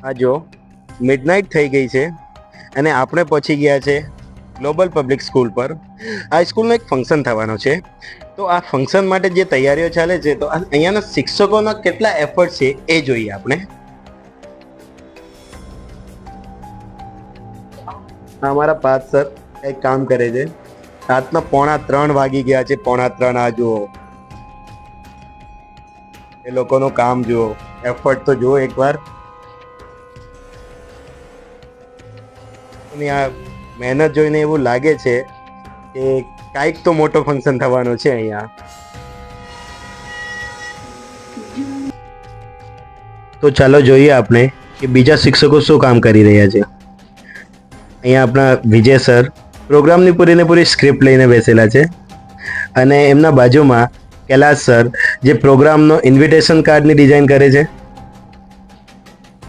આ જો મિડનાઇટ થઈ ગઈ છે અને આપણે પહોંચી ગયા છે ગ્લોબલ પબ્લિક સ્કૂલ પર. આ સ્કૂલનો એક ફંક્શન થવાનો છે, તો આ ફંક્શન માટે જે તૈયારીઓ ચાલે છે, તો અહીંયાના શિક્ષકોના કેટલા એફર્ટ છે એ જોઈએ આપણે. અમારા પાર્થ સર એક કામ કરે છે. રાતના 2:45 વાગી ગયા છે. 2:45 આ જુઓ, એ લોકોનું કામ જુઓ, એફર્ટ તો જુઓ એકવાર. આ મહેનત જોઈને એવું લાગે છે કે કાંઈક તો મોટો ફંક્શન થવાનો છે અહીંયા. તો ચાલો જોઈએ આપણે કે બીજા શિક્ષકો શું કામ કરી રહ્યા છે. અહીંયા આપણા વિજય સર પ્રોગ્રામની પૂરીને પૂરી સ્ક્રિપ્ટ લઈને બેસેલા છે અને એમના બાજુમાં કૈલાશ સર જે પ્રોગ્રામનો ઇન્વિટેશન કાર્ડની ડિઝાઇન કરે છે.